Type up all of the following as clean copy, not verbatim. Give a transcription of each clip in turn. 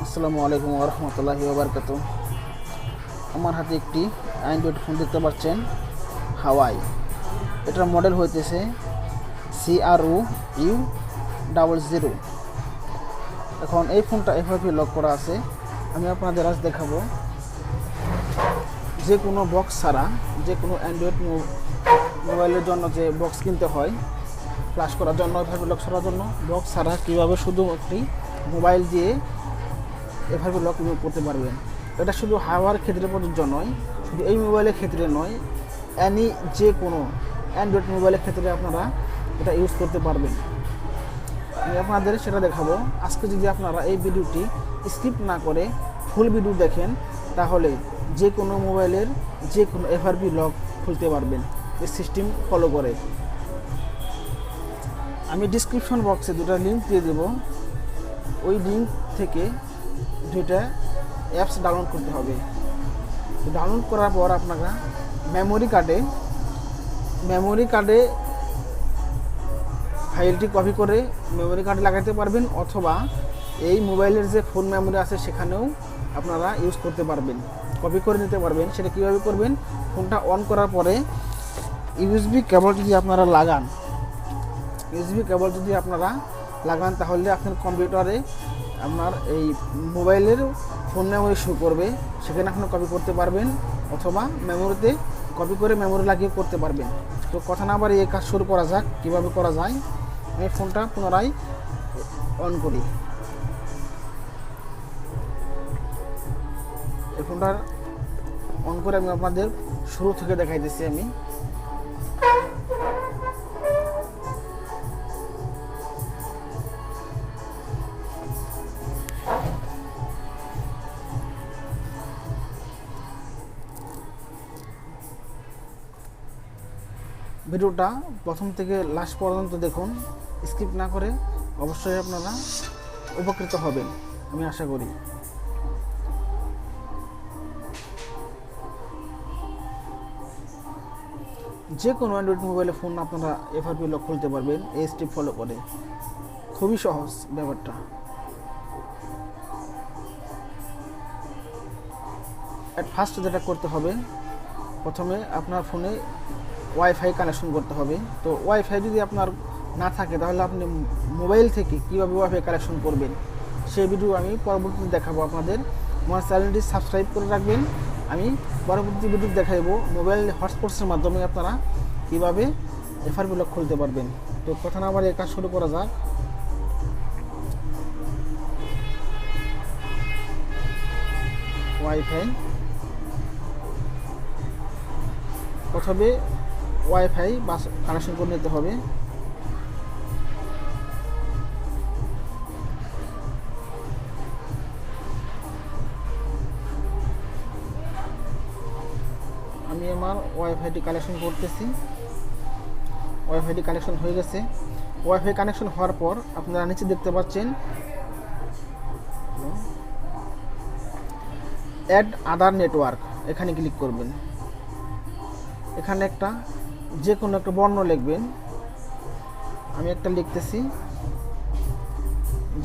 আসসালামু আলাইকুম ওয়া রাহমাতুল্লাহি ওয়া বারাকাতুহু। আমার হাতে একটি অ্যান্ড্রয়েড ফোন দেখতে পাচ্ছেন, হাওয়াই। এটার মডেল হইতেছে CRO-U00। এখন এই ফোনটা এভাবে লক করা আছে। আমি আপনাদের আজ দেখাবো যে কোনো বক্স ছাড়া, যে কোনো অ্যান্ড্রয়েড মোবাইলের জন্য যে বক্স কিনতে হয় ফ্ল্যাশ করার জন্য, এভাবে লক করার জন্য বক্স ছাড়া কীভাবে শুধু একটি মোবাইল দিয়ে এভাবে লক করতে পারবেন। এটা শুধু হাওয়ার ক্ষেত্রে প্রযোজ্য নয়, শুধু এই মোবাইলের ক্ষেত্রে নয়, যে কোনো অ্যান্ড্রয়েড মোবাইলের ক্ষেত্রে আপনারা এটা ইউজ করতে পারবেন। আমি আপনাদের সেটা দেখাবো আজকে। যদি আপনারা এই ভিডিওটি স্কিপ না করে ফুল ভিডিও দেখেন, তাহলে যে কোনো মোবাইলের যে কোনো এফআরপি লক খুলতে পারবেন এই সিস্টেম ফলো করে। আমি ডিসক্রিপশন বক্সে দুটো লিঙ্ক দিয়ে দেব। ওই লিঙ্ক থেকে দুইটা অ্যাপস ডাউনলোড করতে হবে। ডাউনলোড করার পর আপনারা মেমোরি কার্ডে ফাইলটি কপি করে মেমোরি কার্ডে লাগাতে পারবেন, অথবা এই মোবাইলের যে ফোন মেমোরি আছে সেখানেও আপনারা ইউজ করতে পারবেন, কপি করে নিতে পারবেন। সেটা কীভাবে করবেন? ফোনটা অন করার পরে ইউএসবি কেবল যদি আপনারা লাগান তাহলে আপনার কম্পিউটারে আপনার এই মোবাইলের ফোন মেমোরি শো করবে, সেখানে আপনি কপি করতে পারবেন, অথবা মেমোরিতে কপি করে মেমোরি লাগিয়ে করতে পারবেন। তো কথা না বাড়িয়ে এই কাজ শুরু করা যাক। কীভাবে করা যায়, আমি ফোনটা পুনরায় অন করি। এই ফোনটা অন করে আমি আপনাদের শুরু থেকে দেখাইতেছি। আমি ভিডিওটা প্রথম থেকে লাস্ট পর্যন্ত দেখুন, স্কিপ না করে। অবশ্যই আপনারা উপকৃত হবেন, আমি আশা করি। যে কোনো অ্যান্ড্রয়েড মোবাইলে ফোন আপনারা এফআরপি লক খুলতে পারবেন এই স্টেপ ফলো করে। খুবই সহজ ব্যাপারটা। অ্যাট ফার্স্ট যেটা করতে হবে, প্রথমে আপনার ফোনে ওয়াইফাই কানেকশন করতে হবে। তো ওয়াইফাই যদি আপনার না থাকে, তাহলে আপনি মোবাইল থেকে কীভাবে ওয়াইফাই কানেকশন করবেন সেই ভিডিও আমি পরবর্তীতে দেখাবো আপনাদের। আমার চ্যানেলটি সাবস্ক্রাইব করে রাখবেন। আমি পরবর্তী ভিডিও দেখাবো মোবাইল হটস্পটসের মাধ্যমে আপনারা কীভাবে এফআরপি লক খুলতে পারবেন। তো কথা না আবার এই কাজ শুরু করা যাক। প্রথমে ওয়াইফাই কানেকশন করে নিতে হবে। আমি আমার ওয়াইফাইটি কানেকশন করতেছি। ওয়াইফাইটি কানেকশন হয়ে গেছে। ওয়াইফাই কানেকশন হওয়ার পর আপনারা নিচে দেখতে পাচ্ছেন অ্যাড আদার নেটওয়ার্ক, এখানে ক্লিক করবেন। এখানে যে কোনো একটা বর্ণ লিখবেন। আমি একটা লিখতেছি।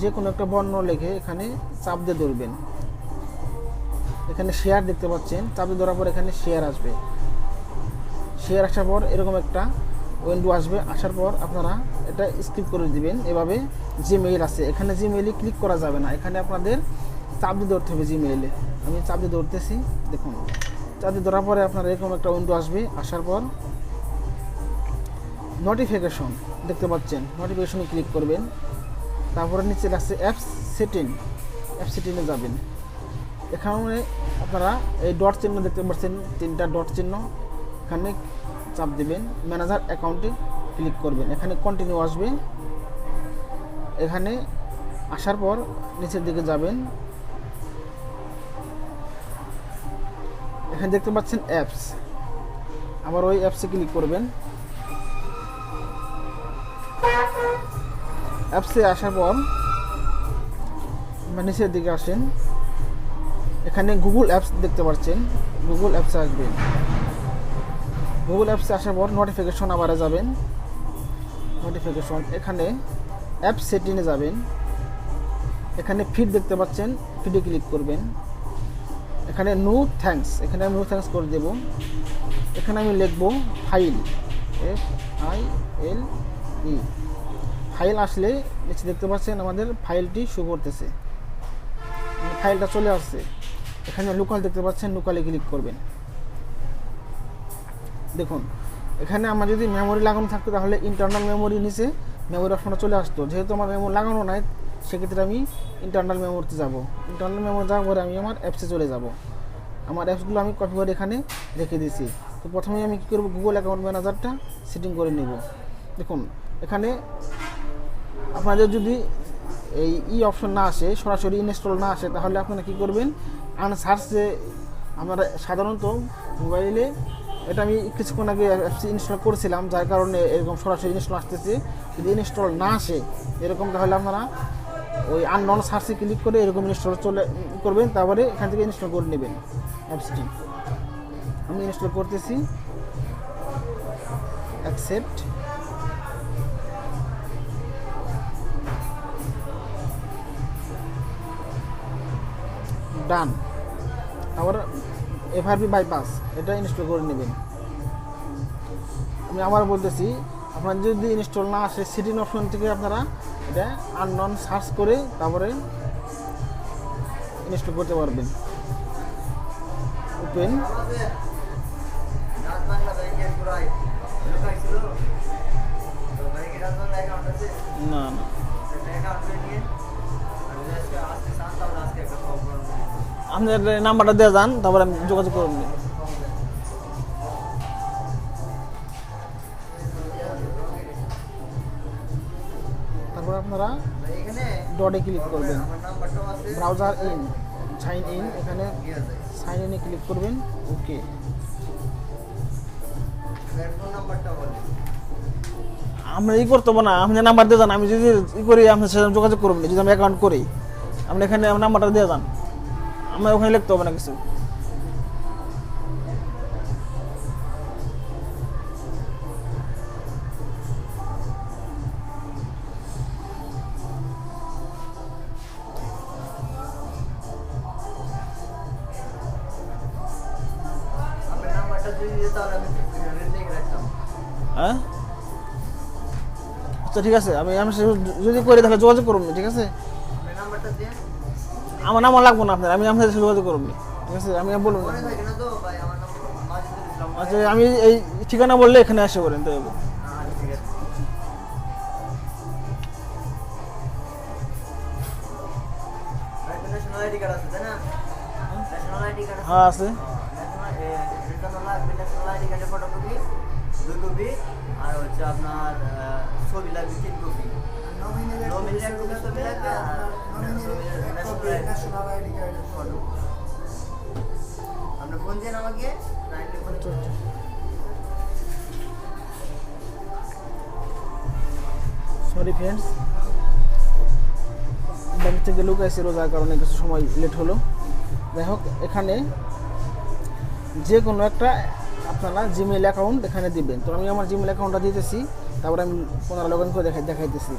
যে কোনো একটা বর্ণ লিখে এখানে চাপ দিয়ে ধরবেন। এখানে শেয়ার দেখতে পাচ্ছেন, চাপ দিয়ে ধরার পর এখানে শেয়ার আসবে। শেয়ার আসার পর এরকম একটা উইন্ডো আসবে। আসার পর আপনারা এটা স্কিপ করে দিবেন। এভাবে জিমেইল আছে, এখানে জিমেইলে ক্লিক করা যাবে না, এখানে আপনাদের চাপ দিয়ে ধরতে হবে জিমেইলে। আমি চাপ দিয়ে ধরতেছি। দেখুন, চাপ দিয়ে ধরার পরে আপনার এরকম একটা উইন্ডো আসবে। আসার পর নোটিফিকেশন দেখতে পাচ্ছেন, নোটিফিকেশনে ক্লিক করবেন। তারপরে নিচে লাগছে অ্যাপস সেটিংয়ে যাবেন। এখানে আপনারা এই ডট চিহ্ন দেখতে পাচ্ছেন, 3টা ডট চিহ্ন, এখানে চাপ দিবেন। ম্যানেজার অ্যাকাউন্টে ক্লিক করবেন। এখানে কন্টিনিউ আসবে। এখানে আসার পর নিচের দিকে যাবেন। এখানে দেখতে পাচ্ছেন অ্যাপস, আবার ওই অ্যাপসে ক্লিক করবেন। অ্যাপসে আসার পর নিচের দিকে আসেন। এখানে গুগল অ্যাপস দেখতে পাচ্ছেন, গুগল অ্যাপসে আসবেন। গুগল অ্যাপসে আসার পর নোটিফিকেশন আবারে যাবেন। নোটিফিকেশন এখানে অ্যাপ সেটিংয়ে যাবেন। এখানে ফিড দেখতে পাচ্ছেন, ফিডে ক্লিক করবেন। এখানে নো থ্যাঙ্কস, এখানে আমি নো থ্যাঙ্কস করে দেব। এখানে আমি লিখব ফাইল, FILE। ফাইল আসলে নিচে দেখতে পাচ্ছেন আমাদের ফাইলটি শো করতেছে, ফাইলটা চলে আসছে। এখানে লোকাল দেখতে পাচ্ছেন, লোকালে ক্লিক করবেন। দেখুন এখানে আমার যদি মেমোরি লাগানো থাকতো তাহলে ইন্টারনাল মেমোরি নিচে মেমোরি অপশনটা চলে আসতো। যেহেতু আমার মেমোরি লাগানো নাই সেক্ষেত্রে আমি ইন্টারনাল মেমোরিতে যাব। ইন্টারনাল মেমোরি যাওয়ার পরে আমি আমার অ্যাপসে চলে যাব। আমার অ্যাপসগুলো আমি কপি করে এখানে রেখে দিয়েছি। তো প্রথমে আমি কী করবো, গুগল অ্যাকাউন্ট ম্যানেজারটা সেটিং করে নেব। দেখুন এখানে আপনাদের যদি এই অপশন না আসে, সরাসরি ইনস্টল না আসে, তাহলে আপনারা কী করবেন, আনসার্চে আমরা সাধারণত মোবাইলে, এটা আমি কিছুক্ষণ আগে অ্যাপস ইনস্টল করেছিলাম যার কারণে এরকম সরাসরি ইনস্টল আসতেছে। যদি ইনস্টল না আসে এরকম, তাহলে আপনারা ওই আননন সার্চে ক্লিক করে এরকম ইনস্টল চলে করবেন, তারপরে এখান থেকে ইনস্টল করে নেবেন অ্যাপসটি। আমি ইনস্টল করতেছি, অ্যাকসেপ্ট, ডান। আবার FRP বাইপাস এটা ইনস্টল করে নেবেন। আমি আবার বলতেছি, আপনার যদি ইনস্টল না আসে সেটিং অপশন থেকে আপনারা এটা আননন সার্চ করে তারপরে ইনস্টল করতে পারবেন। ওপেন, না না আপনার নাম্বারটা দিয়ে যান, তারপরে আমি যোগাযোগ করবেন। তারপর আপনারা ডটে ক্লিক করবেন, ব্রাউজার ইন, সাইন ইন, এখানে সাইন ইনে ক্লিক করবেন। ওকে, আমরা করতে হবে না, আপনার নাম্বার দিয়ে যান। আমি যদি করি আপনার সাথে যোগাযোগ করবেন, যদি আমি অ্যাকাউন্ট করি আপনি এখানে আমার নাম্বারটা দিয়ে যান, আমার ওখানে লিখতে হবে না কিছু। হ্যাঁ আচ্ছা ঠিক আছে, আমি যদি করি তাহলে যোগাযোগ করুন, ঠিক আছে? আমার নাম্বার লাগবো না আপনার, আমি আপনার সাথে যোগাযোগ করুন, ঠিক আছে? আমি বলুন না। আচ্ছা আমি এই ঠিকানা বললে এখানে আসে করেন তো। হ্যাঁ আছে। আর হচ্ছে আপনার ছবি লাগবে 3 কপি। আপনি ফোন দেন আমাকে। সরি ফ্রেন্ডস, ব্যাংক থেকে লোক আসে, রোজার কারণে কিছু সময় লেট হলো। যাই হোক, এখানে যে কোনো একটা আপনারা জিমেল অ্যাকাউন্ট এখানে দিবেন। তো আমি আমার জিমেল অ্যাকাউন্টটা দিতেছি, তারপরে আমি পুনরায় লগ ইন করে দেখাইতেছি।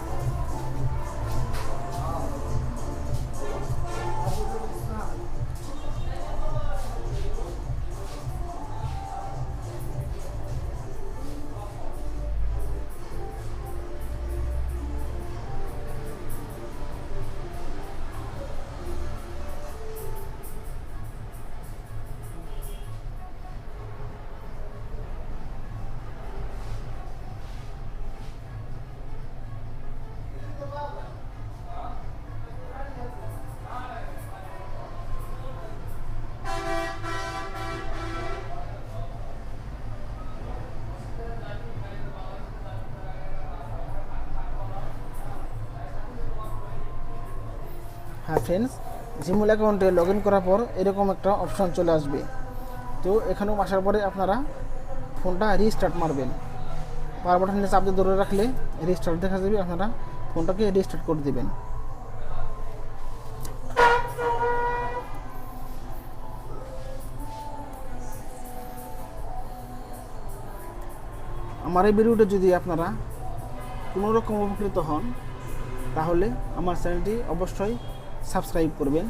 হ্যাঁ ফ্রেন্ডস, জিমেল অ্যাকাউন্টে লগ ইন করার পর এরকম একটা অপশান চলে আসবে। তো এখানেও আসার পরে আপনারা ফোনটা রিস্টার্ট মারবেন। পাওয়ার বাটনে চাপ দিয়ে ধরে রাখলে রিস্টার্ট দেখা যাবে, আপনারা ফোনটাকে রিস্টার্ট করে দেবেন। আমার এই ভিডিওটা যদি আপনারা কোনো রকম উপকৃত হন তাহলে আমার চ্যানেলটি অবশ্যই সাবস্ক্রাইব করবেন,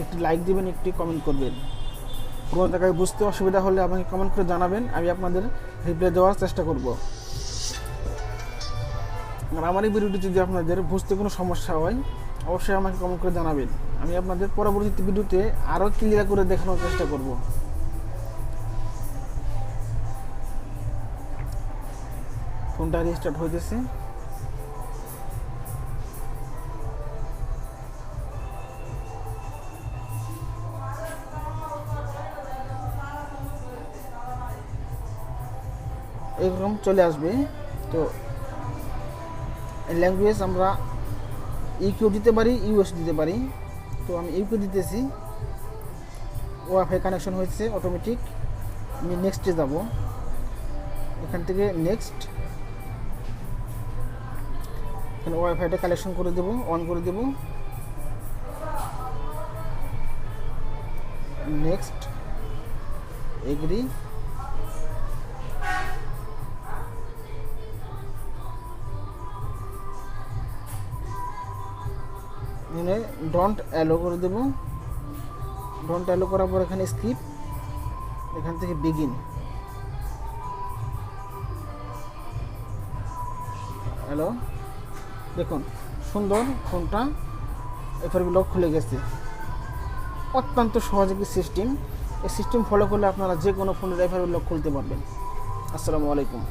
একটি লাইক দিবেন, একটি কমেন্ট করবেন। কোনো জায়গায় বুঝতে অসুবিধা হলে আমাকে কমেন্ট করে জানাবেন, আমি আপনাদের রিপ্লাই দেওয়ার চেষ্টা করব। আর আমার এই ভিডিওটি যদি আপনাদের বুঝতে কোনো সমস্যা হয় অবশ্যই আমাকে কমেন্ট করে জানাবেন, আমি আপনাদের পরবর্তী ভিডিওতে আরও ক্লিয়ার করে দেখানোর চেষ্টা করব। ফোনটা রিস্টার্ট হইতেছে। এরকম চলে আসবে। তো ল্যাঙ্গুয়েজ আমরা ইকিউ দিতে পারি, ইউএস দিতে পারি। তো আমি ইউকিউ দিতেছি। ওয়াইফাই কানেকশন হয়েছে অটোমেটিক। আমি নেক্সটে যাব, এখান থেকে নেক্সট, এখানে ওয়াইফাইটা কানেকশন করে দেব, অন করে দেব। Next, agree. এখানে ডোন্ট অ্যালো করে দেব। ডোন্ট অ্যালো করার পর এখানে স্কিপ, এখান থেকে বিগিন। হ্যালো, দেখুন সুন্দর ফোনটা এফআরবি লক খুলে গেছে। অত্যন্ত সহজ একটি সিস্টেম। এই সিস্টেম ফলো করলে আপনারা যে কোনো ফোনের এফআরবি লক খুলতে পারবেন। আসসালামু আলাইকুম।